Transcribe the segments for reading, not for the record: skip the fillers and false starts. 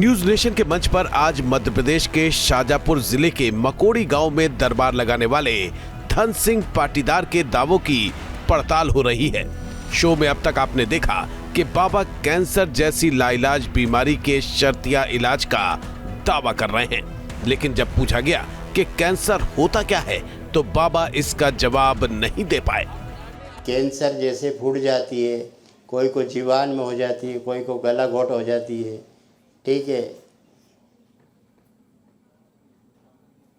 News nation के मंच पर आज मध्य प्रदेश के शाजापुर जिले के मकोड़ी गांव में दरबार लगाने वाले धन सिंह पाटीदार के दावों की पड़ताल हो रही है। शो में अब तक आपने देखा कि बाबा कैंसर जैसी लाइलाज बीमारी के शर्तिया इलाज का दावा कर रहे हैं, लेकिन जब पूछा गया कि कैंसर होता क्या है तो बाबा इसका जवाब नहीं दे पाए। कैंसर जैसे फूट जाती है, कोई को जीवान में हो जाती है, कोई को गला घोट हो जाती है, ठीक है।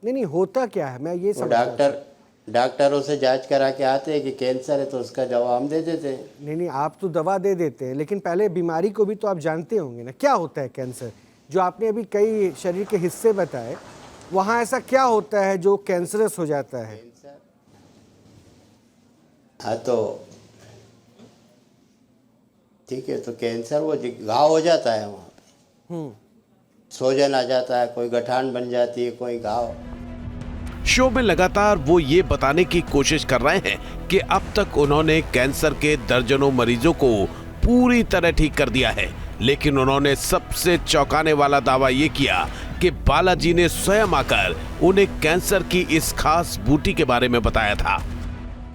नहीं होता क्या है, मैं ये समझ डॉक्टरों से जांच करा के आते हैं कि कैंसर है तो उसका दवा हम दे देते हैं। नहीं आप तो दवा दे देते हैं, लेकिन पहले बीमारी को भी तो आप जानते होंगे ना, क्या होता है कैंसर। जो आपने अभी कई शरीर के हिस्से बताए, वहाँ ऐसा क्या होता है जो कैंसरस हो जाता है? हाँ तो ठीक है, तो कैंसर वो घाव हो जाता है वहाँ पे, सोजन आ जाता है, कोई गठान बन जाती है, कोई घाव। शो में लगातार वो ये बताने की कोशिश कर रहे हैं कि अब तक उन्होंने कैंसर के दर्जनों मरीजों को पूरी तरह ठीक कर दिया है, लेकिन उन्होंने सबसे चौंकाने वाला दावा ये किया कि बालाजी ने स्वयं आकर उन्हें कैंसर की इस खास बूटी के बारे में बताया था।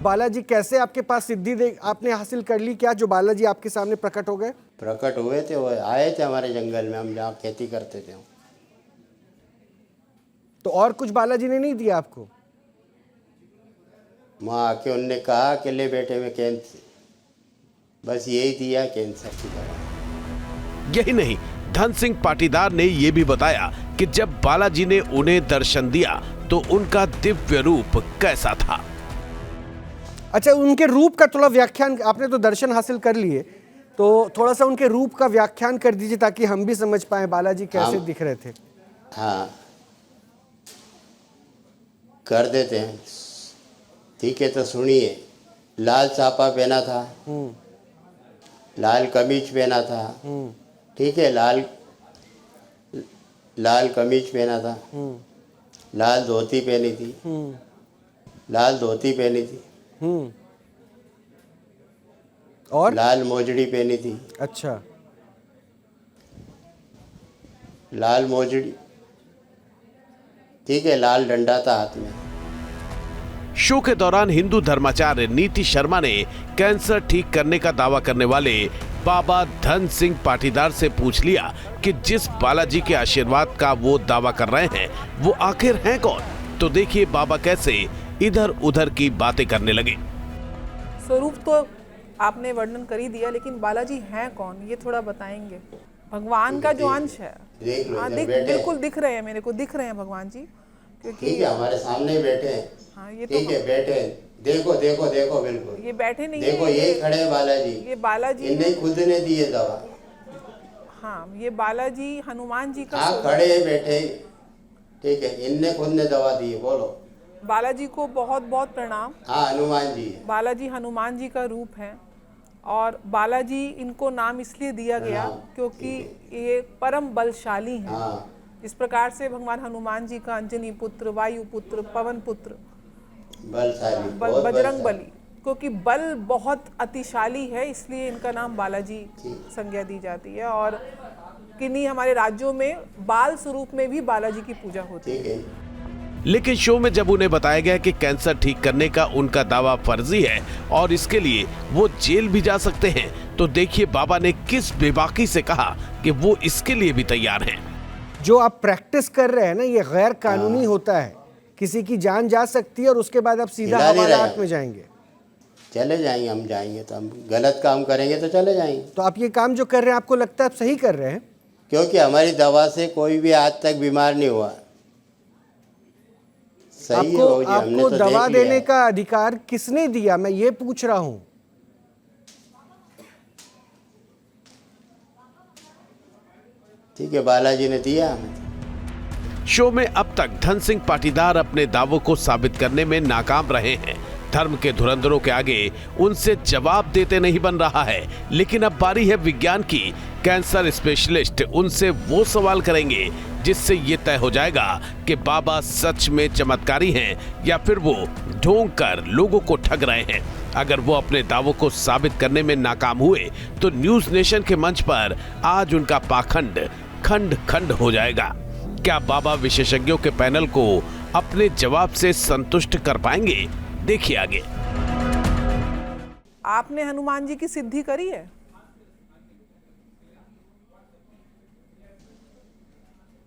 बालाजी कैसे आपके पास सिद्धि आपने हासिल कर ली क्या, जो बालाजी आपके सामने प्रकट हो गए? प्रकट हुए थे, वो आए थे हमारे जंगल में, हम जहाँ खेती करते थे। तो और कुछ बालाजी ने नहीं दिया आपको? वहाँ आके उनने कहा कि ले बेटे में कैंसर, बस यही दिया कैंसर की दवा। यही नहीं, धन सिंह पाटीदार ने यह भी बताया कि जब बालाजी ने उन्हें दर्शन दिया तो उनका दिव्य रूप कैसा था। अच्छा, उनके रूप का थोड़ा व्याख्यान, आपने तो दर्शन हासिल कर लिए, तो थोड़ा सा उनके रूप का व्याख्यान कर दीजिए ताकि हम भी समझ पाए बालाजी कैसे दिख रहे थे। हाँ कर देते हैं, ठीक है। तो सुनिए, लाल सापा पहना था, लाल कमीज पहना था, ठीक है, लाल कमीज पहना था, लाल धोती पहनी थी, लाल धोती पहनी थी, और लाल मोजड़ी पहनी थी। अच्छा, लाल मोजड़ी, ठीक है, लाल डंडा था हाथ में। शो के दौरान हिंदू धर्माचार्य नीति शर्मा ने कैंसर ठीक करने का दावा करने वाले बाबा धन सिंह पाटीदार से पूछ लिया कि जिस बालाजी के आशीर्वाद का वो दावा कर रहे हैं वो आखिर हैं कौन। तो देखिए बाबा कैसे इधर उधर की बातें करने लगे। स्वरूप तो आपने वर्णन कर ही दिया, लेकिन बालाजी हैं कौन ये थोड़ा बताएंगे? भगवान का जो अंश है, हाँ बिल्कुल दिख रहे हैं, मेरे को दिख रहे हैं भगवान जी, क्योंकि ठीक है हमारे सामने ही बैठे हैं। हाँ ये ठीक है, बैठे हैं, देखो देखो देखो, बिल्कुल ये बैठे नहीं, देखो यही खड़े हैं बालाजी, ये बालाजी इन्हें खुद ने दिए दवा। हाँ ये बालाजी हनुमान जी का, हाँ खड़े हैं, बैठे, ठीक है, इनने खुद ने दवा दी है। बोलो, बालाजी को बहुत बहुत प्रणाम। हाँ हनुमान जी, बालाजी हनुमान जी का रूप है, और बालाजी इनको नाम इसलिए दिया गया क्योंकि ये परम बलशाली हैं। हाँ। इस प्रकार से भगवान हनुमान जी का अंजनी पुत्र, वायु पुत्र, पवन पुत्र, बलशाली, बजरंग बली, क्योंकि बल बहुत अतिशाली है, इसलिए इनका नाम बालाजी संज्ञा दी जाती है। और किन्हीं हमारे राज्यों में बाल स्वरूप में भी बालाजी की पूजा होती है। ठीक है। लेकिन शो में जब उन्हें बताया गया कि कैंसर ठीक करने का उनका दावा फर्जी है और इसके लिए वो जेल भी जा सकते हैं, तो देखिए बाबा ने किस बेबाकी से कहा कि वो इसके लिए भी तैयार हैं। जो आप प्रैक्टिस कर रहे हैं ना, ये गैर कानूनी होता है, किसी की जान जा सकती है और उसके बाद आप सीधा हवालात में जाएंगे। चले जाएंगे, हम जाएंगे तो हम गलत काम करेंगे तो चले जाएंगे। तो आप ये काम जो कर रहे हैं, आपको लगता है आप सही कर रहे हैं? क्योंकि हमारी दवा से कोई भी आज तक बीमार नहीं हुआ। सही आपको, है, हमने आपको तो दवा देख लिया। देने का अधिकार किसने दिया, मैं ये पूछ रहा हूं। ठीक है, बालाजी ने दिया हमें। शो में अब तक धन सिंह पाटीदार अपने दावों को साबित करने में नाकाम रहे हैं। धर्म के धुरंधरों के आगे उनसे जवाब देते नहीं बन रहा है, लेकिन अब बारी है विज्ञान की। कैंसर स्पेशलिस्ट उनसे वो सवाल करेंगे जिससे ये तय हो जाएगा कि बाबा सच में चमत्कारी हैं या फिर वो ढोंग कर लोगों को ठग रहे हैं। अगर वो अपने दावों को साबित करने में नाकाम हुए तो न्यूज नेशन के मंच पर आज उनका पाखंड खंड खंड हो जाएगा। क्या बाबा विशेषज्ञों के पैनल को अपने जवाब से संतुष्ट कर पाएंगे? देखिए आगे। आपने हनुमान जी की सिद्धि करी है?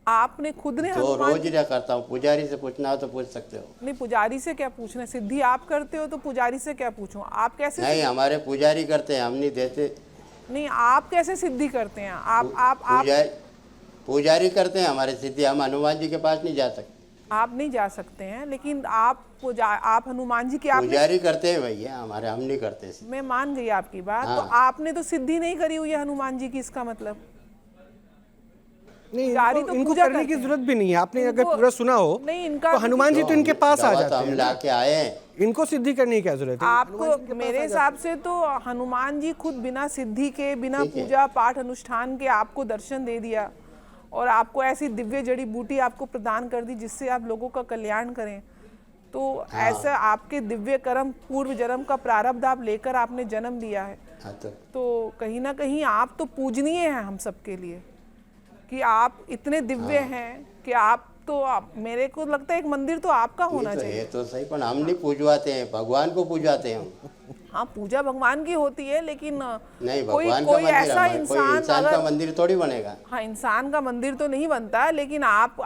आपने खुद ने तो हनुमान रोज क्या करता हूँ, पुजारी से पूछना हो तो पूछ सकते हो। नहीं, पुजारी से क्या पूछना है? सिद्धि आप करते हो तो पुजारी से क्या पूछूं? आप कैसे नहीं, हमारे पुजारी करते हैं, हम नहीं देते। नहीं, आप कैसे सिद्धि करते हैं? आप पुजारी करते हैं हमारे सिद्धि, हम हनुमान जी के पास नहीं जा सकते। आप नहीं जा सकते हैं, लेकिन आप हनुमान जी की आपने पुजारी करते हैं भैया हमारे, हम नहीं करते। मैं मान गई आपकी बात। हाँ। तो आपने तो सिद्धि नहीं करी हुई है हनुमान जी की, इसका मतलब नहीं, पुजारी इनको, तो इनको पूजा करने की करते हैं। जरूरत भी नहीं है। आपने अगर इनको- पूरा सुना हो नहीं, इनका तो हनुमान जी तो इनके पास आ दवा तो जाते हम हैं। ला के आए हैं। इनको सिद्धि करने की क्या जरूरत है? हनुमान जी आपको इनके पास मेरे आ हिसाब से तो हनुमान जी खुद बिना सिद्धि के, बिना ठीक है। पूजा पाठ अनुष्ठान के आपको दर्शन दे दिया और आपको ऐसी दिव्य जड़ी बूटी आपको प्रदान कर दी जिससे आप लोगों का कल्याण करें। तो ऐसा आपके दिव्य कर्म, पूर्व जन्म का प्रारब्ध आप लेकर आपने जन्म लिया है। हाँ, तो कहीं ना कहीं आप तो पूजनीय हैं हम सबके लिए, कि आप इतने दिव्य हैं कि मेरे को लगता है एक मंदिर तो आपका होना चाहिए। ये तो सही, पर हम नहीं पूजवाते हैं, भगवान को पूजवाते हैं हम। हाँ, पूजा भगवान की होती है, लेकिन नहीं, कोई भगवान का कोई मंदिर ऐसा हमारे, कोई इंसान का अगर मंदिर थोड़ी बनेगा। हाँ, इंसान का मंदिर तो नहीं बनता, लेकिन आप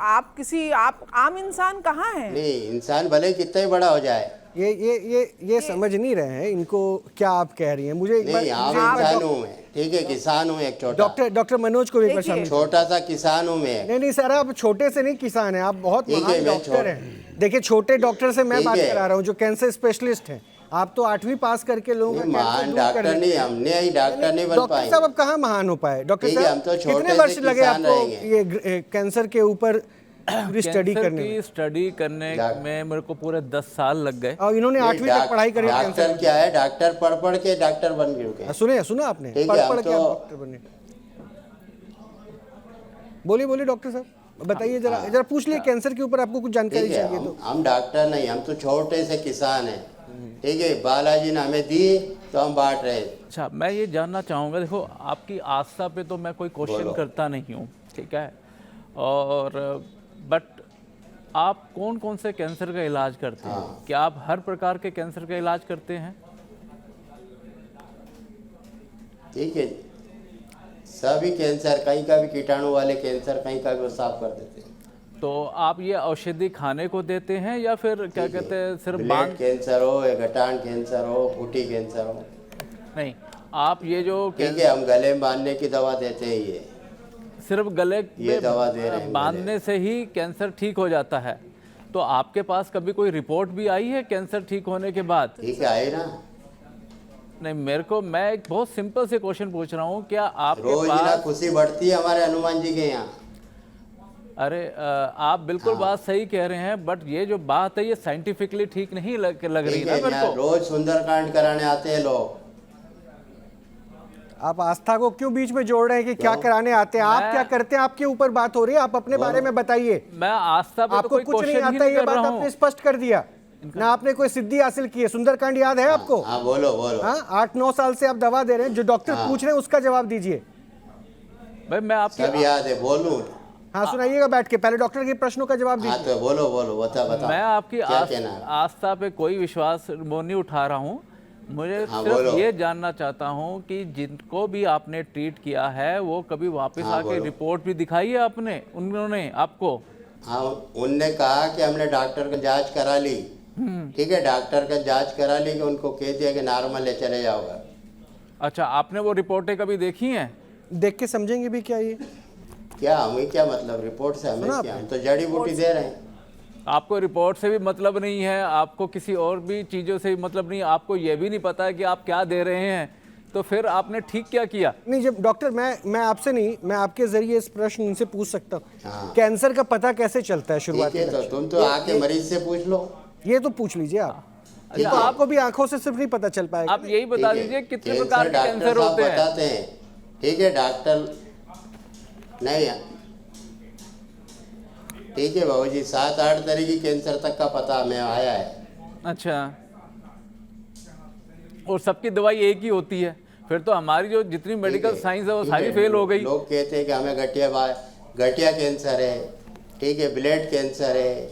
आम इंसान कहाँ हैं? नहीं, इंसान भले कितना ही बड़ा हो जाए। ये समझ नहीं रहे हैं इनको क्या आप कह रही हैं। मुझे एक बार नहीं, आम इंसान हूँ मैं, ठीक है, किसान हूँ एक छोटा। डॉक्टर मनोज को भी एक बार देखिए, समझ। छोटा सा किसान हूँ मैं। नहीं सर, आप छोटे से नहीं किसान हैं, आप बहुत ठीक है, महान मैं डॉक्टर हैं। देखिए, छोटे डॉक्टर से मैं ठीक बात है। करा रहा हूँ जो कैंसर स्पेशलिस्ट हैं। आप तो 8वीं पास करके लोगों का नहीं, कैंसर महान दूर कर डॉक्टर लेते नहीं, हैं। हमने ही डॉक्टर नहीं बन डॉक्टर पाए। साहब अब कहाँ महान हो पाए? डॉक्टर ठीक है, साहब हम तो छोटे कितने से वर्ष लगे किसान आपको रहेंगे। ये कैंसर के ऊपर पूरी स्टडी कैंसर करने की में? स्टडी करने में मेरे को पूरे 10 साल लग गए। और इन्होंने 8वीं तक पढ़ाई करी डॉक्टर कैंसर। क्या है, डॉक्टर पढ़ के डॉक्टर बन गए। सुना आपने? ठीक पढ़ है, हम पढ़ के आप तो- डॉक्टर बने। बोलिए डॉक्टर साहब, बताइए जरा पूछ लिए कैंसर के ऊपर आपको कुछ जानकारी ठीक है, चाहिए तो। हम डॉक्टर नहीं, हम तो छोटे से किसान हैं। ठीक है, बालाजी ने हमें दी तो हम बांट रहे। अच्छा, मैं ये जानना चाहूँगा, देखो आपकी आस्था पे तो मैं कोई क्वेश्चन बोलो। करता नहीं हूँ, ठीक है, और बट आप कौन कौन से कैंसर का इलाज करते हैं? हाँ। क्या आप हर प्रकार के कैंसर का इलाज करते हैं? ठीक है, सभी कैंसर, कहीं का भी कीटाणु वाले कैंसर कहीं का भी वो साफ कर देते हैं। तो आप ये औषधि खाने को देते हैं या फिर क्या कहते हैं सिर्फ ब्लड कैंसर हो या गठान कैंसर हो, फूटी कैंसर हो, नहीं, आप ये जो ठीक है, हम गले में बांधने की दवा देते हैं। ये सिर्फ गले ये दवा दे रहे हैं बांधने से ही कैंसर ठीक हो जाता है। तो आपके पास कभी कोई रिपोर्ट भी आई है कैंसर ठीक होने के बाद? ठीक है, आए ना। नहीं, मैं एक बहुत सिंपल से क्वेश्चन पूछ रहा हूँ, क्या आपके रोज ना पास खुशी बढ़ती है हमारे हनुमान जी के यहाँ। अरे आप बिल्कुल बात सही कह रहे हैं, बट ये जो बात है ये साइंटिफिकली ठीक नहीं लग रही ठीक ना है, मेरे यहाँ को। रोज सुंदरकांड कराने आते हैं लोग। आप आस्था को क्यों बीच में जोड़ रहे हैं कि क्या कराने आते हैं? आप क्या करते हैं, आपके ऊपर बात हो रही है, आप अपने बारे में बताइए। मैं आस्था पे तो आपको कोई कुछ नहीं क्वेश्चन ही आता, नहीं ये कर बात रहा आपने हूँ। स्पष्ट कर दिया ना। आपने कोई सिद्धि हासिल की है? सुंदरकांड याद है आपको? हाँ, बोलो बोलो। हाँ, 8-9 साल से आप दवा दे रहे हैं, जो डॉक्टर पूछ रहे हैं उसका जवाब दीजिए। भाई मैं आपकी सब याद है, बोलूं? हाँ, सुनाइएगा बैठ के, पहले डॉक्टर के प्रश्नों का जवाब हाँ, दीजिए। तो बोलो बता। मैं आपकी क्या कहना है? आस्था पे कोई विश्वास वो नहीं उठा रहा हूँ। मुझे हाँ, सिर्फ बोलो। ये जानना चाहता हूँ कि जिनको भी आपने ट्रीट किया है वो कभी वापस हाँ, आके बोलो। रिपोर्ट भी दिखाई है आपने, उन्होंने आपको? हाँ, उनने कहा कि हमने डॉक्टर का जांच करा ली। ठीक है, डॉक्टर का जांच करा ली कि उनको कह दिया कि नॉर्मल है, चले जाओगे। अच्छा, आपने वो रिपोर्टें कभी देखी हैं? देख के समझेंगे भी क्या ये? क्या हमें क्या मतलब रिपोर्ट से, हमें क्या, हम तो जड़ी बूटी दे रहे हैं। आपको रिपोर्ट से भी मतलब नहीं है, आपको किसी और भी चीज़ों से भी मतलब नहीं, आपको ये भी नहीं पता है कि आप क्या दे रहे हैं, तो फिर आपने ठीक क्या किया? नहीं, जब डॉक्टर मैं आपसे नहीं, मैं आपके जरिए इस प्रश्न इनसे पूछ सकता हूँ। हाँ। कैंसर का पता कैसे चलता है शुरुआत ठीक है, में? तो तुम तो आके मरीज से पूछ लो। ये तो पूछ लीजिए आप। अच्छा, तो आपको भी आंखों से सिर्फ नहीं पता चल पाएगा। आप यही बता ठीक है, दीजिए कितने प्रकार के डॉक्टर कैंसर साहब होते हैं? बताते हैं। ठीक है, डॉक्टर नहीं, ठीक है बाबू जी, 7-8 तरह की कैंसर तक का पता हमें आया है। अच्छा, और सबकी दवाई एक ही होती है? फिर तो हमारी जो जितनी मेडिकल ठीक है, साइंस है वो ठीक सारी है, फेल हो गई। लोग कहते हैं कि हमें गठिया गठिया कैंसर है, ठीक है, ब्लड कैंसर है,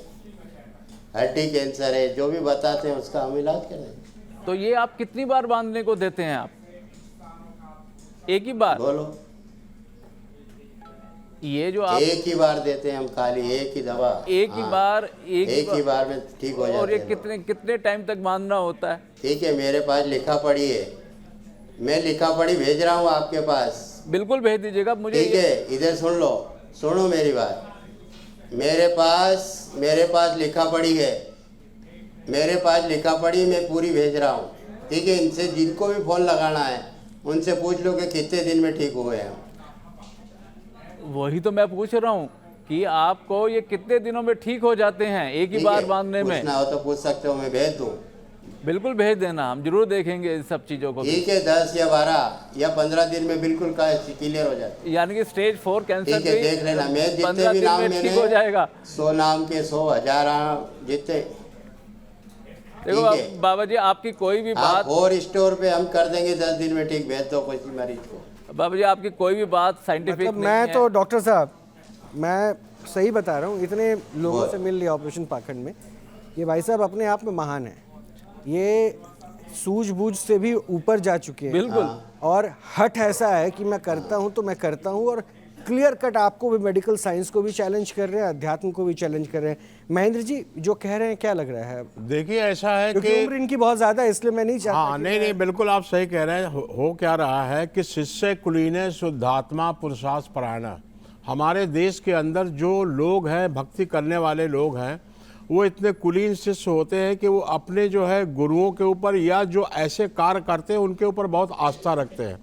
हड्डी कैंसर है, जो भी बताते हैं उसका हम इलाज करें। तो ये आप कितनी बार बांधने को देते हैं आप? एक ही बार? बोलो। ये जो आप एक ही बार देते हैं हम, खाली एक ही दवा, एक ही बार एक ही बार में ठीक हो जाते हैं। और ये कितने टाइम तक बांधना होता है? ठीक है, मेरे पास लिखा पड़ी है, मैं लिखा पड़ी भेज रहा हूँ आपके पास। बिल्कुल भेज दीजिएगा मुझे। ठीक है, इधर सुन लो, सुनो मेरी बात। मेरे पास लिखा पड़ी है, मेरे पास लिखा पड़ी, मैं पूरी भेज रहा हूँ। ठीक है, इनसे जिनको भी फ़ोन लगाना है उनसे पूछ लो कि कितने दिन में ठीक हुए हैं। वही तो मैं पूछ रहा हूँ कि आपको ये कितने दिनों में ठीक हो जाते हैं एक ही बार बांधने में? पूछना हो तो पूछ सकते हो, मैं भेज दूँ। बिल्कुल भेज देना, हम जरूर देखेंगे इन सब चीज़ों को। ठीक है, 10 या 12 या 15 दिन में बिल्कुल क्लियर हो जाता है। यानी कि स्टेज 4 कैंसर ठीक है, देख लेना, मैं जितने 15 भी दिन नाम में मैंने ठीक हो जाएगा। 100 नाम के 100 1000 जितने। देखो बाबा जी, आपकी कोई भी बात और स्टोर पे हम कर देंगे, 10 दिन में ठीक, भेज दो किसी मरीज को। बाबा जी, आपकी कोई भी बात साइंटिफिक मतलब नहीं मैं है। तो डॉक्टर साहब, मैं सही बता रहा हूँ, इतने लोगों से मिल लिया ऑपरेशन पाखंड में, ये भाई साहब अपने आप में महान है। ये सूझबूझ से भी ऊपर जा चुके हैं। बिल्कुल। और हट ऐसा है कि मैं करता हूँ तो मैं करता हूँ, और क्लियर कट आपको भी, मेडिकल साइंस को भी चैलेंज कर रहे हैं, अध्यात्म को भी चैलेंज कर रहे हैं। महेंद्र जी जो कह रहे हैं क्या लग रहा है? देखिए, ऐसा है क्योंकि कि उम्र इनकी बहुत ज्यादा है, इसलिए मैं नहीं चाहता। हाँ, नहीं, बिल्कुल आप सही कह रहे हैं। हो क्या रहा है कि शिष्य कुलीने शुद्धात्मा पुरुषार्थ परायण। हमारे देश के अंदर जो लोग हैं, भक्ति करने वाले लोग हैं, वो इतने कुलीन शिष्य होते हैं कि वो अपने जो है गुरुओं के ऊपर या जो ऐसे कार्य करते हैं उनके ऊपर बहुत आस्था रखते हैं।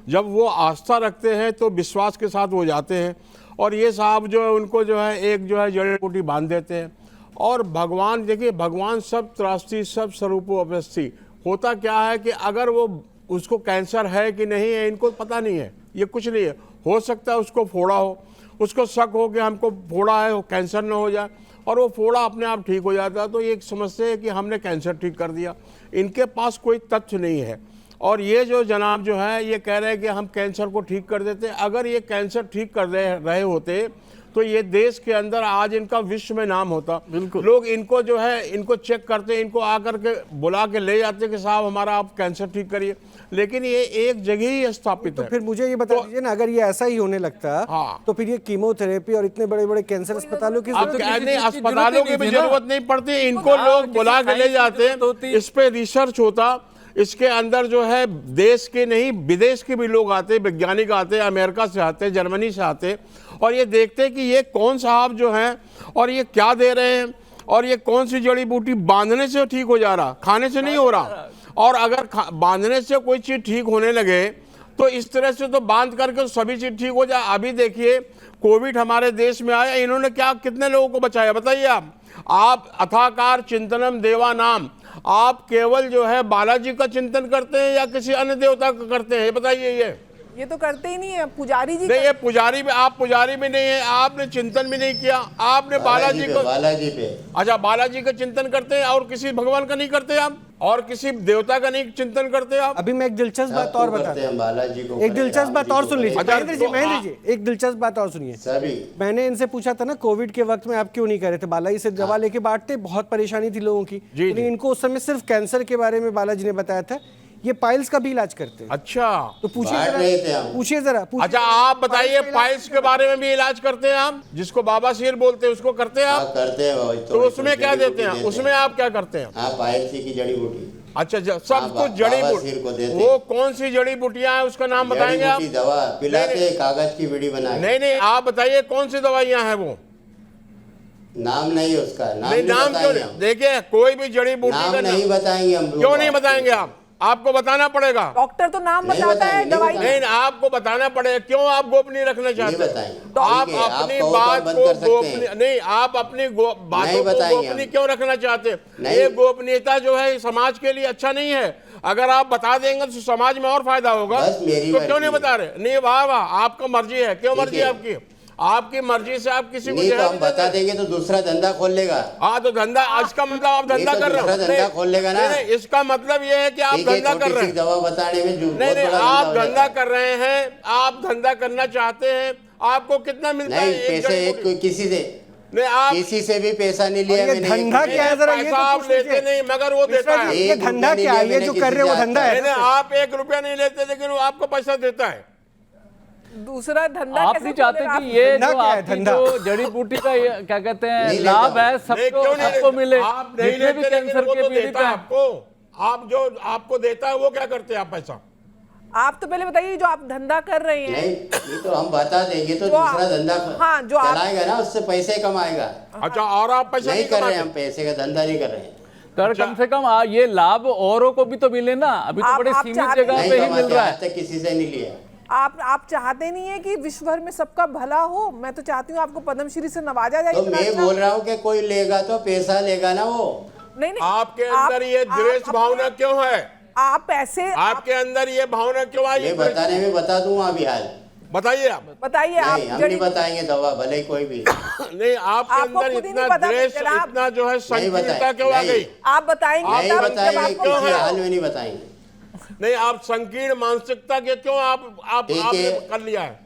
जब वो आस्था रखते हैं तो विश्वास के साथ वो जाते हैं, और ये साहब जो है उनको जो है एक जो है जड़ी बूटी बांध देते हैं। और भगवान, देखिए, भगवान सब त्रास्ती सब स्वरूपो अवस्थी। होता क्या है कि अगर वो उसको कैंसर है कि नहीं है इनको पता नहीं है, ये कुछ नहीं है। हो सकता है उसको फोड़ा हो, उसको शक हो कि हमको फोड़ा है, कैंसर न हो जाए, और वो फोड़ा अपने आप ठीक हो जाता है। तो ये समझते हैं कि हमने कैंसर ठीक कर दिया। इनके पास कोई तथ्य नहीं है। और ये जो जनाब जो है ये कह रहे हैं कि हम कैंसर को ठीक कर देते हैं। अगर ये कैंसर ठीक कर रहे होते तो ये देश के अंदर आज इनका विश्व में नाम होता। बिल्कुल, लोग इनको जो है इनको चेक करते, इनको आकर के बुला के ले जाते कि साहब हमारा आप कैंसर ठीक करिए। लेकिन ये एक जगह ही स्थापित है। फिर मुझे ये बता दीजिए ना, अगर ये ऐसा ही होने लगता तो फिर ये कीमोथेरेपी और इतने बड़े बड़े कैंसर अस्पतालों की अस्पतालों की भी जरूरत नहीं पड़ती। इनको लोग बुला के ले जाते हैं, इस पे रिसर्च होता। इसके अंदर जो है देश के नहीं विदेश के भी लोग आते, वैज्ञानिक आते, अमेरिका से आते, जर्मनी से आते, और ये देखते कि ये कौन साहब जो हैं और ये क्या दे रहे हैं, और ये कौन सी जड़ी बूटी बांधने से ठीक हो जा रहा, खाने से नहीं हो रहा। और अगर बांधने से कोई चीज़ ठीक होने लगे तो इस तरह से तो बांध करके सभी चीज़ ठीक हो जाए। अभी देखिए, कोविड हमारे देश में आया, इन्होंने क्या कितने लोगों को बचाया बताइए आप अथाकार चिंतनम देवा नाम, आप केवल जो है बालाजी का चिंतन करते हैं या किसी अन्य देवता का करते हैं, बताइए। ये तो करते ही नहीं है, पुजारी जी नहीं, ये पुजारी भी, आप पुजारी भी नहीं है, आपने चिंतन भी नहीं किया, आपने बालाजी को, बालाजी पे, अच्छा, बालाजी का चिंतन करते हैं और किसी भगवान का नहीं करते आप, और किसी देवता का नहीं चिंतन करते आप। अभी मैं एक दिलचस्प बात और बताता हूं, बालाजी को, एक दिलचस्प बात और सुन लीजिए महेंद्र जी, एक दिलचस्प बात और सुनिए। सभी मैंने इनसे पूछा था ना कोविड के वक्त में आप क्यों नहीं कर रहे थे, बालाजी से दवा लेके बांटते, बहुत परेशानी थी लोगों की, लेकिन इनको उस समय सिर्फ कैंसर के बारे में बालाजी ने बताया था, ये पाइल्स का भी इलाज करते हैं। अच्छा, तो पूछिए जरा। अच्छा, आप बताइए, पाइल्स के बारे में भी इलाज करते हैं आप, जिसको बाबा सिर बोलते हैं उसको करते हैं आप? करते हैं। तो उसमें क्या देते हैं, उसमें आप क्या करते हैं? पाइल्स की जड़ी बूटी। अच्छा, सब कुछ जड़ी बूटी, वो कौन सी जड़ी बूटियां हैं उसका नाम बताएंगे आप? दवा पिलाते, कागज की बीड़ी बना। नहीं, आप बताइए कौन सी दवाइयां हैं वो? नाम नहीं उसका, नाम क्यों नहीं? देखिए, कोई भी जड़ी बूटी का नहीं बताएंगे हम। क्यों नहीं बताएंगे आप? आपको बताना पड़ेगा। डॉक्टर तो नाम बताता है, दवाई नहीं, आपको बताना पड़ेगा। क्यों आप गोपनीय रखना चाहते हैं? आप अपनी बात को गोपनीय नहीं, आप अपनी बातों को गोपनीय क्यों रखना चाहते हैं? ये गोपनीयता जो है समाज के लिए अच्छा नहीं है। अगर आप बता देंगे तो समाज में और फायदा होगा। तो क्यों नहीं बता रहे? नहीं, वाह वाह, आपका मर्जी है। क्यों मर्जी है आपकी? आपकी मर्जी से आप किसी को तो हम बता देंगे तो दूसरा धंधा खोल लेगा। हाँ, तो धंधा, इसका मतलब आप धंधा कर रहे हो? धंधा खोल लेगा ना। इसका मतलब ये है कि आप धंधा कर रहे हैं। दवा बताने में नहीं, आप धंधा कर रहे हैं, आप धंधा करना चाहते हैं, आपको कितना मिलता है? नहीं, पैसे एक किसी से नहीं, आप किसी से भी पैसा नहीं लिया ये मैंने। धंधा क्या है जरा ये पैसा तो आप पूछ लेते लीजिए। नहीं, मगर वो देता है। ये धंधा क्या है? ये जो कर रहे हो वो धंधा है? नहीं, आप 1 रुपया नहीं लेते, लेकिन वो आपको पैसा देता है। दूसरा धंधा आप कैसे नहीं चाहते खोलेगा? कि ये धंधा जो क्या है, आपकी धंधा? जो जड़ी बूटी का क्या कहते हैं नहीं लाभ लेता है नहीं, सबको क्यों नहीं सबको लेते? मिले, आप नहीं जितने भी लेते, लेकिन कैंसर वो के तो पीड़ित देता है हैं। आपको। आप जो आपको देता है वो क्या करते हैं आप पैसा? आप तो पहले बताइए जो आप धंधा कर रहे हैं नहीं, ये तो हम बता देंगे तो जो दूसरा आप- धंधा हाँ, जो आप- चलाएगा ना, उससे पैसे कमाएगा। अच्छा, और आप पैसा नहीं कर रहे हैं, कमाते? हम पैसे का धंधा नहीं कर रहे हैं। तर कम से कम ये लाभ औरों को भी तो मिले ना। अभी तो आप- बड़े आप सीमित चाहते जगह नहीं पे ही मिल कमाते, रहा आज है। तक किसी से नहीं लिया। आप चाहते नहीं है कि विश्व भर में सबका भला हो? मैं तो चाहती हूँ आपको पद्मश्री से नवाजा जाए। तो इतना मैं अच्छा। बोल रहा हूँ कि कोई लेगा तो पैसा लेगा ना वो। नहीं नहीं, आपके अंदर ये द्वेष भावना क्यों है? आप पैसे आपके अंदर ये भावना क्यों आई? मैं बताने में बता दूंगा अभी हाल। बताइए आप। बताइए आप नहीं, हम नहीं बताएंगे दवा, भले ही कोई भी। नहीं, आपके आपको अंदर खुद ही इतना नहीं पता द्वेष, जनाब। इतना जो है संकीर्णता बताएं, क्यों आ नहीं। गई? आप बताएंगे नहीं तब जब बताएंगे, आपको किसी है? हाल में नहीं बताएंगे। नहीं, आप संकीर्ण मानसिकता के क्यों आप ठीक आपने है। कर लिया है?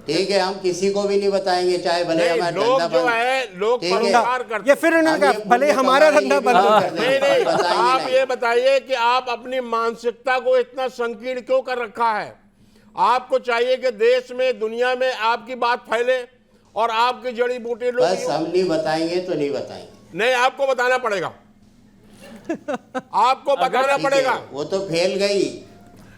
ठीक है, हम किसी को भी नहीं बताएंगे, चाहे भले नहीं, हमारा लोग धंधा जो बंद। है लोग ठीक है। परोपकार करते ये फिर उन्होंने हम कहा ये भले पुण्य हमारा कमाएंगे, धंधा ये बंद भी हो कर जाए। नहीं देंगे, नहीं, बताएंगे आप नहीं। ये बताइए कि आप अपनी मानसिकता को इतना संकीर्ण क्यों कर रखा है? आपको चाहिए कि देश में, दुनिया में आपकी बात फैले और आपकी जड़ी बूटी लोग बस हम नहीं बताएंगे तो नहीं बताएंगे। नहीं, आपको बताना पड़ेगा। आपको बताना ठीक है, पड़ेगा। वो तो फैल गई,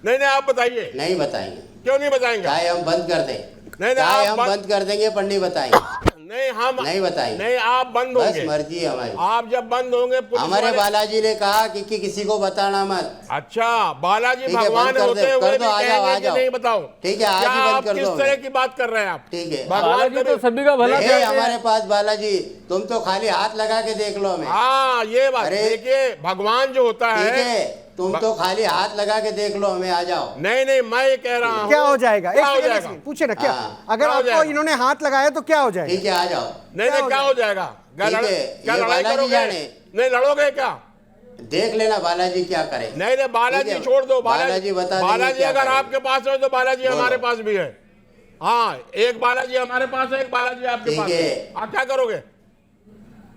नहीं नहीं, आप बताइए नहीं बताएंगे। क्यों नहीं बताएंगे? चाहे हम बंद कर दें, नहीं, चाहे आप हम बंद- बंद कर देंगे पर नहीं बताएंगे। नहीं, हम नहीं बताएंगे। नहीं, आप बंद बस होंगे। मर्जी है हमारी। आप जब बंद होंगे पुलिस हमारे वाले- बालाजी ने कहा कि किसी को बताना मत। अच्छा, बालाजी ठीक है, भगवान बंद कर होते दो, हुए कर भी दो, आ जाओ, कहेंगे आ कि जाओ। नहीं बताओ। ठीक है, आज क्या ही बंद आप कर किस दो तरह हमें। की बात कर रहे हैं आप? ठीक है। बालाजी तो सभी का भला ये चाहते हमारे हैं। पास बालाजी, तुम तो खाली हाथ लगा के देख लो हमें। हाँ, ये बात अरे, देखिए, भगवान जो होता ठीक है। है, तुम तो खाली हाथ लगा के देख लो हमें, आ जाओ। नहीं नहीं, मैं ये कह रहा हूँ क्या हो जाएगा? क्या हो एक जाएगा? सेकंड पूछे ना क्या हाँ, अगर क्या हो आपको जाएगा? इन्होंने हाथ लगाया तो क्या हो जाएगा? ठीक है, आ जाओ। नहीं नहीं, क्या हो जाएगा? क्या ठीक है, क्या ये लड़ाई बालाजी करोगे? जाने। नहीं, लड़ोगे क्या? देख लेना बालाजी क्या करे। नहीं नहीं, बालाजी ठीक है, छोड़ दो। बालाजी बता देंगे बालाजी क्या अगर करेंगे। आपके पास है तो बालाजी बोलो। हमारे पास भी है। हाँ, एक बालाजी हमारे पास है, एक बालाजी आपके ठीक पास है। है। आप क्या करोगे?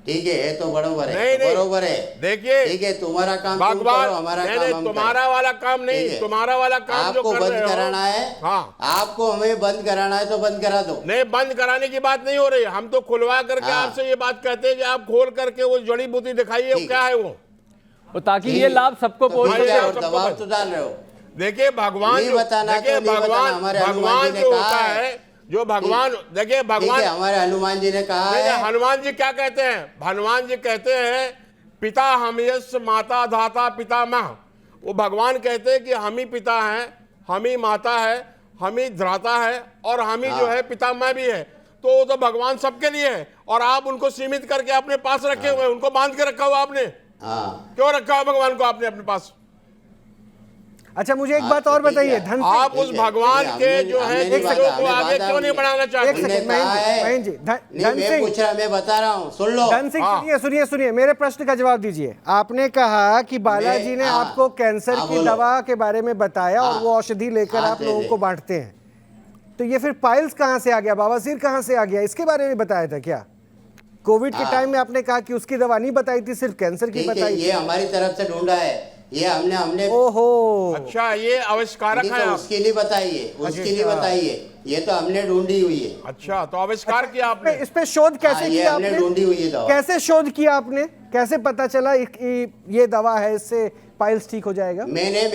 ठीक है, तो बरोबर है, नहीं, नहीं। बरोबर है। देखिए, ठीक है, तुम्हारा काम तुम भगवान करो, हमारा नहीं काम नहीं, हम तुम्हारा करें। वाला काम ठीक नहीं, है। तुम्हारा वाला काम जो आपको कर बंद रहे हो। कराना है, हाँ, आपको हमें बंद कराना है तो बंद करा दो। नहीं, बंद कराने की बात नहीं हो रही। हम तो खुलवा करके हाँ। आपसे ये बात कहते हैं कि आप खोल करके वो जड़ी बूटी दिखाइए, वो ठीक क्या है वो। और ताकि ये लाभ सबको तो पहुंच फिर क्या पहुंचे। और दबाव तो डाल रहे हो। देखिए, भगवान नहीं जो बताना तो देखिए नहीं बताना, भगवान हमारे हनुमान भगवान जी ने जो कहा होता है। है, जो भगवान देखिए ठीक भगवान है, हमारे हनुमान जी ने कहा नहीं, है। हनुमान जी क्या कहते हैं? हनुमान जी कहते हैं पिता हम यश माता धाता पितामह। वो भगवान कहते हैं कि हम ही पिता हैं, हम ही माता है, हम ही धराता है और हम ही जो हाँ। है पितामह भी है। तो वो तो भगवान सबके लिए है और आप उनको सीमित करके अपने पास रखे हुए हैं, उनको बांध के रखा हुआ आपने। हाँ, क्यों रखा हुआ भगवान को आपने अपने पास? अच्छा मुझे एक हाँ, बात और ठीक बताइए है। धन सिंह आप ठीक उस है, भगवान ठीक है, के हमने- जो है हमने नहीं चीजों बांधा, को हमने आगे बांधा क्यों नहीं हमने। बढ़ाना एक चाहते? सेकंड, हमने कहा है। महेंद्र जी, नहीं, धन मैं सिंह पूछ रहा, मैं बता रहा हूँ, सुन लो। धन सिंह हाँ। सुनिए सुनिए सुनिए मेरे प्रश्न का जवाब दीजिए। आपने कहा कि बालाजी ने हाँ, आपको कैंसर हाँ, की बोलो। दवा के बारे में बताया और हाँ, वो औषधि लेकर हाँ, आप दे लोगों दे। को बांटते हैं। तो ये फिर पाइल्स कहाँ से आ गया, बवासीर कहाँ से आ गया, इसके बारे में बताया था क्या? कोविड के हाँ। टाइम में आपने कहा कि उसकी दवा नहीं बताई थी, सिर्फ कैंसर की ठीक है, बताई ये थी। हमारी तरफ से ढूंढा है, ये हमने ओहो, अच्छा, ये आविष्कारक नहीं है तो आप। उसके लिए बताइए, उसके लिए बताइए, ये तो हमने ढूंढी हुई है। अच्छा, तो आविष्कार किया आपने। इस पे शोध कैसे हाँ, ये किया हमने आपने? ढूंढी हुई है दवा। कैसे शोध किया आपने? कैसे पता चला ये दवा है, इससे पाइल्स ठीक हो जाएगा? मैंने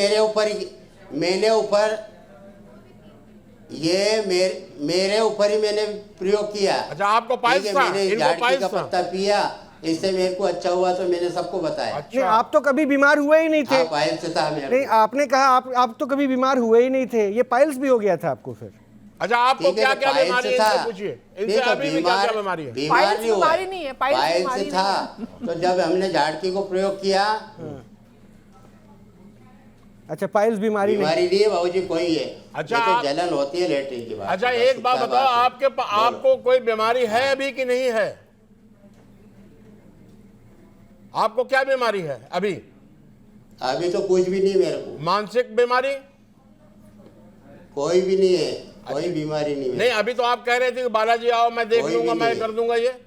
ऊपर ही मैंने प्रयोग किया। अच्छा, आपको पाइल्स ठीक है, था, मैंने इनको झाड़की पाइल्स का था। पत्ता पिया, इससे मेरे को अच्छा हुआ तो मैंने सबको बताया। नहीं, अच्छा, आप तो कभी बीमार हुए ही नहीं थे। हाँ, पाइल्स था मेरे नहीं, को। आपने कहा आप तो कभी बीमार हुए ही नहीं थे, ये पाइल्स भी हो गया था आपको फिर? अच्छा, आपको ठीक है, क्या तो क्या पाइल्स बीमारी है था। इनसे पूछिए। नहीं इनसे तो अभी भी क्या क्या बीमारी है? बीमार पाइल्स नहीं हुआ बीमारी नहीं है, पाइल्स बीमारी पाइल्स था। तो जब हमने झाड़की को प्रयोग किया, अच्छा, पाइल्स बीमारी नहीं। बीमारी नहीं है बाबूजी, कोई है। अच्छा, ये तो आप- जलन होती है लेटरिन की बात। अच्छा, बस एक बात इतना बताओ, है। आपको कोई बीमारी है अभी कि नहीं है? आपको क्या बीमारी है अभी? अभी तो कुछ भी नहीं मेरे को, मानसिक बीमारी? कोई भी नहीं है। कोई बीमारी नहीं नहीं, अभी तो आप कह रहे थे कि बालाजी आओ मैं देख कोई लूंगा, भी मैं नहीं। कर दूंगा ये।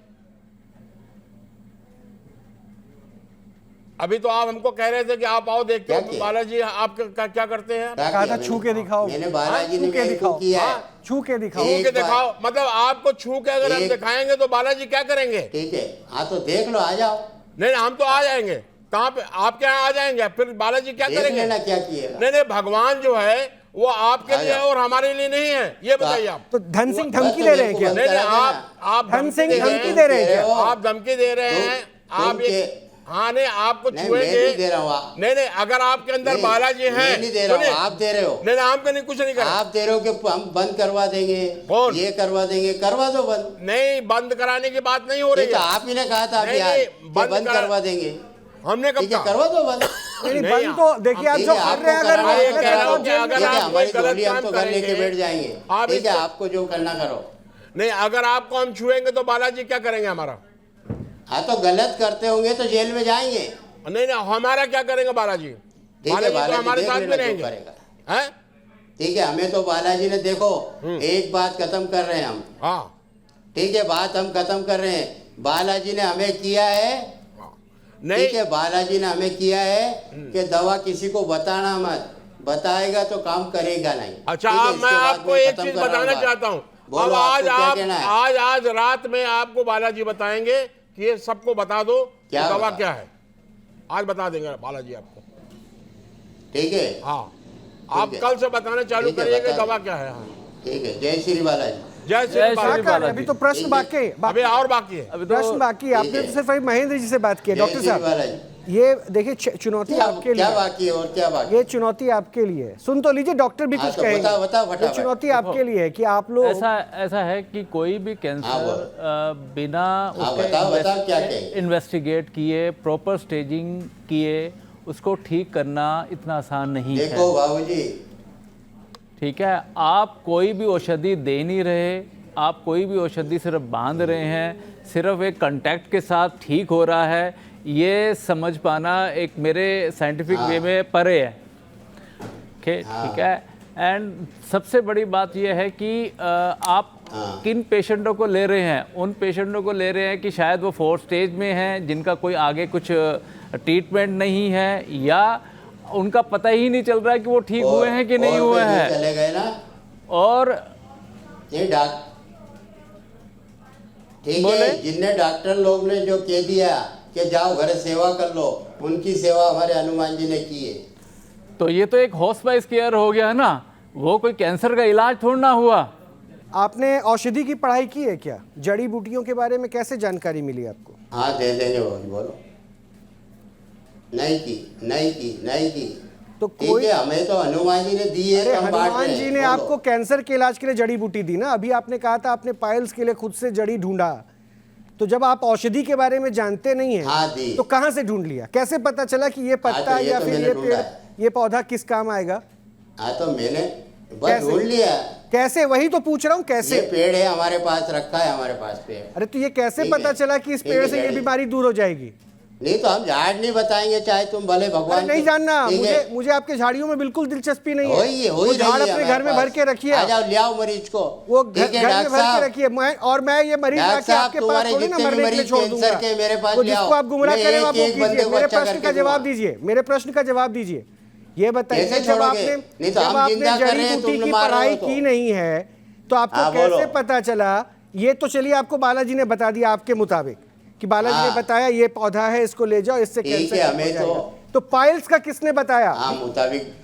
अभी तो आप हमको कह रहे थे कि आप आओ देखते क्या हो किया? बालाजी आप क्या करते हैं। क्या कहा किया था छू के दिखाओ। मैंने बालाजी छू ने के मेरे को दिखाओ। किया है। छू के दिखाओ। एक छू के बार- दिखाओ, मतलब आपको छू के अगर हम एक- दिखाएंगे तो बालाजी क्या करेंगे। ठीक है, हाँ तो देख लो, आ जाओ नहीं हम तो आ जाएंगे, कहाँ पे आपके यहाँ आ जाएंगे, फिर बालाजी क्या देख करेंगे। लेना क्या किएगा। नहीं भगवान जो है वो आपके आ लिए है जाओ। और हमारे लिए नहीं है, ये बताइए आप। तो धन सिंह बस धमकी तो दे रहे हैं क्या? देखो, नहीं करा आप धन सिंह दे रहे धमकी हैं। दे रहे हैं क्या? हो। आप धमकी दे रहे हैं, आप तुम के- हाँ नहीं आपको नहीं, मैं छुएंगे। नहीं दे रहा हूँ। नहीं अगर आपके अंदर नहीं, बालाजी है, मैं नहीं दे रहा हूँ, सुनिए। आप दे रहे हो। नहीं हमको नहीं कुछ नहीं करा। आप दे रहे हो कि हम बंद करवा देंगे, कौन? ये करवा देंगे, करवा दो बंद। नहीं बंद कराने की बात नहीं हो रही ये तो है। आप ही ने कहा था अभी नहीं, आज नहीं, कि बंद बंद करा- करवा देंगे। हमने कब ठीक है, कहा? करवा दो बंद। नहीं नहीं, बंद तो देखिए आप ठीक जो है, कर आपको रहे हैं अगर करना वो है, गलत कह है रहा तो हूं आप कि जेल में अगर ठीक है, आप हमारी कोई गलत गोली हम काम तो घर लेके करेंगे, बैठ जाएंगे। आप ठीक है, इसको- आपको जो करना करो। नहीं अगर आपको हम छुएंगे तो बालाजी क्या करेंगे हमारा। हाँ तो गलत करते होंगे तो जेल में जाएंगे। नहीं हमारा क्या करेंगे बालाजी। ठीक है, बालाजी तो बालाजी हमारे देख साथ लेना में जो रहेंगे करेगा। हैं। ठीक है, हमें तो बालाजी ने देखो एक बात खत्म कर रहे हैं हम। हाँ ठीक है, बात हम खत्म कर रहे हैं। बालाजी ने हमें किया है, नहीं ठीक है, बालाजी ने हमें किया है कि दवा किसी को बताना मत, बताएगा तो काम करेगा नहीं। अच्छा ठीक है, मैं इसके बाद आपको मैं एक खत्म चीज कर रहा बताना बात। चाहता हूँ। बोलो, अब आज आपको क्या आप कहना है? आज रात में आपको बालाजी बताएंगे कि ये सबको बता दो कि क्या दवा बता? क्या है। आज बता देंगे बालाजी आपको। ठीक है, हाँ आप है। कल से बताना चालू ठीक है, करिए कि बता दवा दो। क्या है। हाँ। ठीक है, जय श्री बालाजी। जय जय श्री श्री क्या बालाजी। कर रहे हैं? अभी तो प्रश्न ठीक है। बाकी है। अभी और बाकी है। अभी तो प्रश्न बाकी है। आपने ठीक तो है। सिर्फ अभी महेंद्र जी से बात की है। जय डॉक्टर श्री साहब बालाजी। ये देखिए चुनौती क्या आपके क्या लिए, बाकी है और क्या बाकी? ये चुनौती आपके लिए है। सुन तो लीजिए, डॉक्टर भी हाँ, कुछ तो कहेंगे। बता ये फटाफट। चुनौती आपके लिए है कि आप लोग ऐसा है कि कोई भी हाँ, कैंसर बिना हाँ, बताओ क्या कहेंगे। इन्वेस्टिगेट किए, प्रॉपर स्टेजिंग किए, उसको ठीक करना इतना आसान नहीं है। देखो बाबूजी, ठीक है, आप कोई भी औषधि दे नहीं रहे, आप कोई भी औषधि सिर्फ बांध रहे हैं, सिर्फ एक कांटेक्ट के साथ ठीक हो रहा है, ये समझ पाना एक मेरे साइंटिफिक वे में परे है। ठीक है। एंड सबसे बड़ी बात यह है कि आप किन पेशेंटों को ले रहे हैं। उन पेशेंटों को ले रहे हैं कि शायद वो 4th स्टेज में हैं, जिनका कोई आगे कुछ ट्रीटमेंट नहीं है, या उनका पता ही नहीं चल रहा है कि वो ठीक हुए हैं कि नहीं और हुए पे जो हैं। चले गए ना, और ये ठीक बोले? है, जिनने डॉक्टर लोग ने जो कह दिया कि जाओ घर सेवा कर लो, उनकी सेवा हमारे हनुमान जी ने की है। तो ये तो एक हॉस्पिस केयर हो गया ना, वो कोई कैंसर का इलाज थोड़ा ना हुआ। आपने औषधि की पढ़ाई की है क्या? जड़ी बूटियों के बारे में कैसे जानकारी मिली आपको? हाँ दे देंगे बाबूजी, बोलो। नहीं की तो ठीक कोई है, हमें तो हनुमान जी ने दी है अरे तो हम बांट हनुमान रहे जी हैं, ने बोलो। आपको कैंसर के इलाज के लिए जड़ी बूटी दी ना। अभी आपने कहा था आपने पाइल्स के लिए खुद से जड़ी ढूंढा। तो जब आप औषधि के बारे में जानते नहीं हाँ, हैं दी। तो कहाँ से ढूंढ लिया? कैसे पता चला कि ये पत्ता तो ये या तो फिर मैंने ये ढूंढा पेड़, है। ये पौधा किस काम आएगा? हाँ तो मैंने बस कैसे? ढूंढ लिया। कैसे? वही तो पूछ रहा हूँ, ये कैसे? पेड़ है हमारे पास, रखा है हमारे पास पेड़। अरे तो ये कैसे ठीक है। पता चला कि इस ठीक पेड़ है, से ये डैडी। बीमारी दूर हो जाएगी? नहीं तो हम झाड़ नहीं बताएंगे, चाहे तुम भले भगवान अरे नहीं को- जानना ठीक है? मुझे आपके झाड़ियों में बिल्कुल दिलचस्पी नहीं है। हो वो ही झाड़ रही है अपने घर हमारे में पास। भर के रखिए आ आप। जाओ, ले आओ मरीज को। वो घर ठीक है, में डॉक्टर भर के साहब। रखिए। और मैं ये मरीज डॉक्टर लाके साहब, आपके पास तुम्हारे थोड़ी ना जितने भी मरने के लिए मरीज छोड़ कैंसर दूंगा। के मेरे पास वो ले जिसको आओ। आप गुमराह मैं करें आप वो एक बंदे कीजिए। को मेरे अच्छा प्रश्न करके का जवाब दूंगा। दीजिए, मेरे प्रश्न का जवाब दीजिए। ये बताइए, कैसे जब छोड़ोगे? आपने नहीं तो हम जिंदा कर जड़ी रहे हैं, बूटी तुम की मार रहे हो पढ़ाई तो। की नहीं है तो आपको हाँ, बोलो। कैसे पता चला? ये तो चलिए आपको बालाजी ने बता दिया आपके मुताबिक कि बालाजी ने हाँ। बताया ये पौधा है, इसको ले जाओ, इससे ठीक कैंसर है, ठीक हो हमें जाएगा। तो- तो पाइल्स का किसने बताया? हाँ मुताबिक।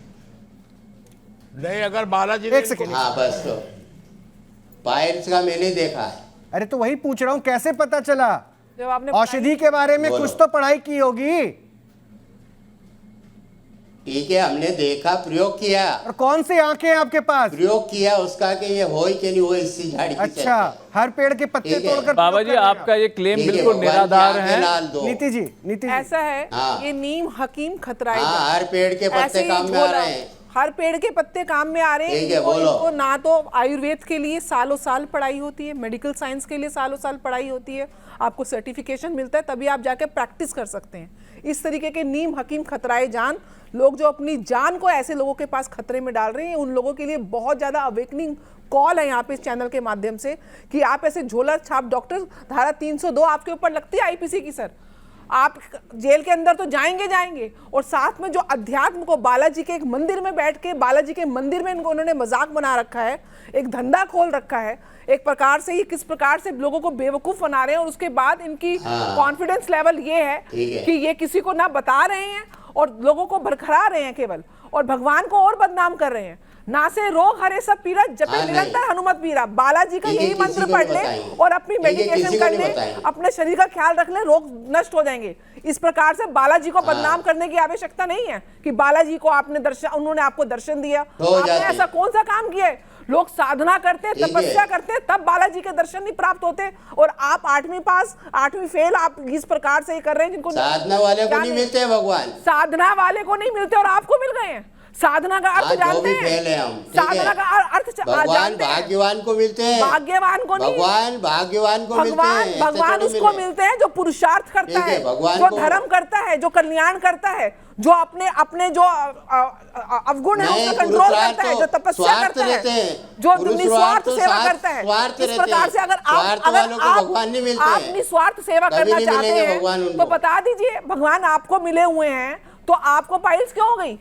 नहीं अगर बालाजी ने एक सेकंड। हाँ बस, तो पाइल्स का मैंने देखा है। अरे तो वही पूछ रहा हूँ, कैसे पता चला? जब आपने औषधि के बारे में बोलो। कुछ तो पढ़ाई की होगी। ठीक है, हमने देखा, प्रयोग किया। और कौन सी आंखें हैं आपके पास? प्रयोग किया उसका कि ये हो कि नहीं हो, इसी झाड़ी की अच्छा, हर पेड़ के पत्ते ठीक है। तोड़कर बाबा प्रयोग जी कर रहे हैं आपका ये क्लेम ठीक है, बिल्कुल भगवान की निराधार आंखें है। लाल आप। दो। नीति जी ऐसा है, हाँ। ये नीम हकीम खतराई हाँ, हर पेड़ के ऐसे पत्ते ही काम में आ झोला। रहे हैं। हर पेड़ के पत्ते काम में आ रहे हैं। ठीक है, इनको- बोलो। इनको ना तो आयुर्वेद के लिए सालों साल पढ़ाई होती है, मेडिकल साइंस के लिए सालों साल पढ़ाई होती है, आपको सर्टिफिकेशन मिलता है, तभी आप जाके प्रैक्टिस कर सकते हैं। इस तरीके के नीम हकीम खतराए जान लोग जो अपनी जान को ऐसे लोगों के पास खतरे में डाल रहे हैं, उन लोगों के लिए बहुत ज़्यादा अवेकनिंग कॉल है यहाँ पे इस चैनल के माध्यम से कि आप ऐसे झोला छाप डॉक्टर, धारा 302 आपके ऊपर लगती है आईपीसी की सर, आप जेल के अंदर तो जाएंगे और साथ में जो अध्यात्म को बालाजी के एक मंदिर में बैठ के, बालाजी के मंदिर में इनको उन्होंने मजाक बना रखा है, एक धंधा खोल रखा है, एक प्रकार से ये किस प्रकार से लोगों को बेवकूफ बना रहे हैं। और उसके बाद इनकी कॉन्फिडेंस लेवल ये है कि ये किसी को ना बता रहे हैं और लोगों को भरखरा रहे हैं केवल, और भगवान को और बदनाम कर रहे हैं। ना से रोग हरे सब पीरा जपे निरंतर हनुमत पीरा, बालाजी का यही मंत्र पढ़ ले और अपनी मेडिटेशन कर ले, अपने शरीर का ख्याल रख ले, रोग नष्ट हो जाएंगे। इस प्रकार से बालाजी को बदनाम करने की आवश्यकता नहीं है कि बालाजी को आपने दर्शन, उन्होंने आपको दर्शन दिया, आपने ऐसा कौन सा काम किया है? लोग साधना करते, तपस्या करते, तब बालाजी के दर्शन नहीं प्राप्त होते, और आप 8वीं पास 8वीं फेल आप इस प्रकार से कर रहे हैं। जिनको साधना वाले को नहीं मिलते भगवान, साधना वाले को नहीं मिलते और आपको मिल गए हैं। साधना का अर्थ जानते हैं? साधना का अर्थ भगवान भाग्यवान को मिलते हैं, भाग्यवान को नहीं, भगवान भाग्यवान को मिलते हैं। भगवान उसको मिलते हैं जो पुरुषार्थ करता है, जो धर्म करता है, जो कल्याण करता है, जो अपने जो अवगुण है उसको कंट्रोल करता है, जो तपस्या करता है, जो निस्वार्थ सेवा करता है। इस प्रकार से अगर आप निस्वार्थ सेवा करना चाहते हैं तो बता दीजिए भगवान आपको मिले हुए हैं, तो आपको पाइल्स क्यों हो गई?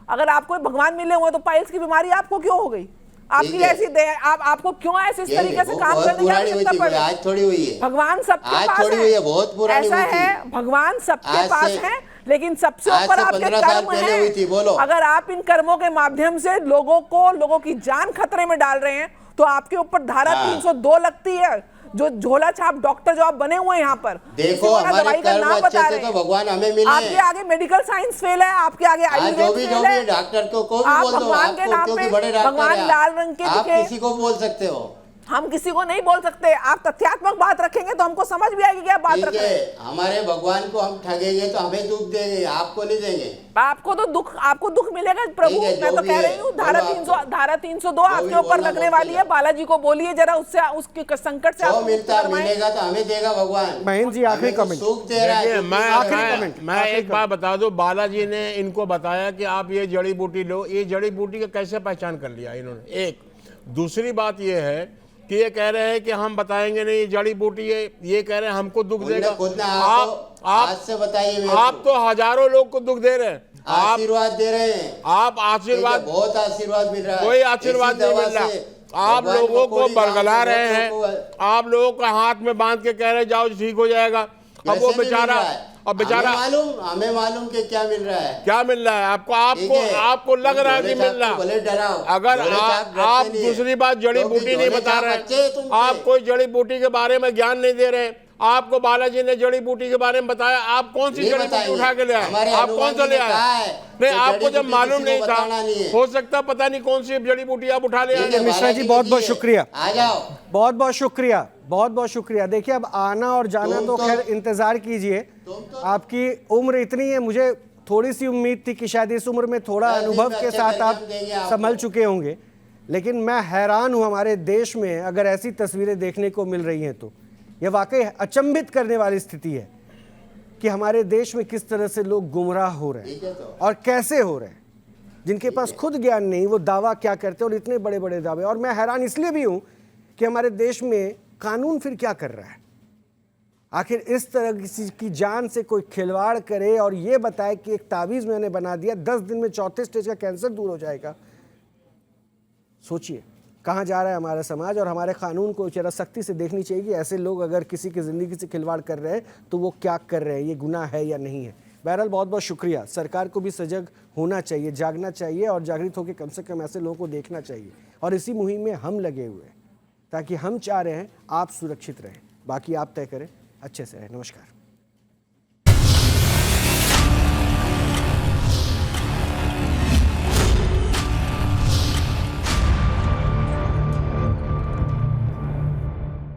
अगर आपको भगवान मिले हुए तो पाइल्स की बीमारी आपको क्यों हो गई? आपकी ऐसी आपको क्यों ऐसे इस तरीके से काम करने की आवश्यकता पड़ी? आज थोड़ी हुई है, भगवान सबके पास है, बहुत पुरानी ऐसा है, भगवान सबके पास है, लेकिन सबसे ऊपर आपके कर्म हैं। अगर आप इन कर्मों के माध्यम से लोगों की जान खतरे में डाल रहे हैं तो आपके ऊपर धारा 302 लगती है। जो झोला छाप डॉक्टर जो आप बने हुए हैं यहाँ पर, देखो हमारे कर्म अच्छे थे तो भगवान हमें मिले। आपके आगे मेडिकल साइंस फेल है, आपके आगे आयुर्वेद फेल है, डॉक्टर को भी बोल दो, भगवान के नाम पे भगवान लाल रंग के आप किसी को बोल सकते हो, हम किसी को नहीं बोल सकते। आप तथ्यात्मक बात रखेंगे तो हमको समझ भी आएगी क्या बात रख रहे हैं। हमारे भगवान को हम ठगेंगे तो हमें दुख देंगे, आपको नहीं देंगे। आपको दुख मिलेगा प्रभु, मैं तो कह रही हूँ। धारा 302 आपके ऊपर लगने वाली है। बालाजी को बोलिए जरा, उससे उसके संकट से आपको मिलेगा तो हमें देगा भगवान। महेंद्र जी आखिरी कमेंट, सुख दे रहा है। मैं एक बात बता दूं, बालाजी ने इनको बताया कि आप ये जड़ी बूटी लो, ये जड़ी बूटी का कैसे पहचान कर लिया इन्होंने? एक दूसरी बात ये है कि ये कह रहे हैं कि हम बताएंगे नहीं जड़ी बूटी है, ये कह रहे हैं हमको दुख देगा। आप से बताइए, आप तो हजारों लोग को दुख दे रहे हैं, आशीर्वाद दे रहे हैं, आप आशीर्वाद, बहुत आशीर्वाद मिल रहा है। कोई आशीर्वाद नहीं मिल रहा। आप लोगों को बरगला रहे हैं, आप लोगों का हाथ में बांध के कह रहे जाओ ठीक हो जाएगा। अब वो बेचारा, अब बेचारा हमें मालूम कि क्या मिल रहा है, क्या मिल रहा है आपको लग रहा है कि मिल रहा। अगर आप दूसरी बात जड़ी बूटी नहीं बता रहे, आप कोई जड़ी बूटी के बारे में ज्ञान नहीं दे रहे, आपको बालाजी ने जड़ी बूटी के बारे में बताया, आप कौन सी जड़ी बूटी उठा के ले आए? आप कौन सा ले आए? नहीं, आपको जब मालूम नहीं था, हो सकता पता नहीं कौन सी जड़ी बूटी आप उठा ले आए। मिश्रा जी बहुत बहुत शुक्रिया, आ जाओ, बहुत बहुत शुक्रिया, बहुत बहुत शुक्रिया। देखिए अब आना और जाना तो खैर इंतजार कीजिए, आपकी उम्र इतनी है, मुझे थोड़ी सी उम्मीद थी कि शायद इस उम्र में थोड़ा अनुभव के साथ आप संभल चुके होंगे, लेकिन मैं हैरान हूं हमारे देश में अगर ऐसी तस्वीरें देखने को मिल रही हैं तो यह वाकई अचंभित करने वाली स्थिति है कि हमारे देश में किस तरह से लोग गुमराह हो रहे हैं और कैसे हो रहे हैं। जिनके पास खुद ज्ञान नहीं वो दावा क्या करते हैं, और इतने बड़े बड़े दावे। और मैं हैरान इसलिए भी हूं कि हमारे देश में कानून फिर क्या कर रहा है? आखिर इस तरह किसी की जान से कोई खिलवाड़ करे और ये बताए कि एक तावीज़ मैंने बना दिया, 10 दिन में 4थे स्टेज का कैंसर दूर हो जाएगा। सोचिए कहाँ जा रहा है हमारा समाज, और हमारे कानून को जरा सख्ती से देखनी चाहिए कि ऐसे लोग अगर किसी की ज़िंदगी से खिलवाड़ कर रहे हैं तो वो क्या कर रहे हैं, ये गुनाह है या नहीं है। बहरहाल बहुत बहुत शुक्रिया। सरकार को भी सजग होना चाहिए, जागना चाहिए और जागृत होकर कम से कम ऐसे लोगों को देखना चाहिए। और इसी मुहिम में हम लगे हुए हैं ताकि हम चाह रहे हैं आप सुरक्षित रहें, बाकी आप तय करें। अच्छे से रहें। नमस्कार।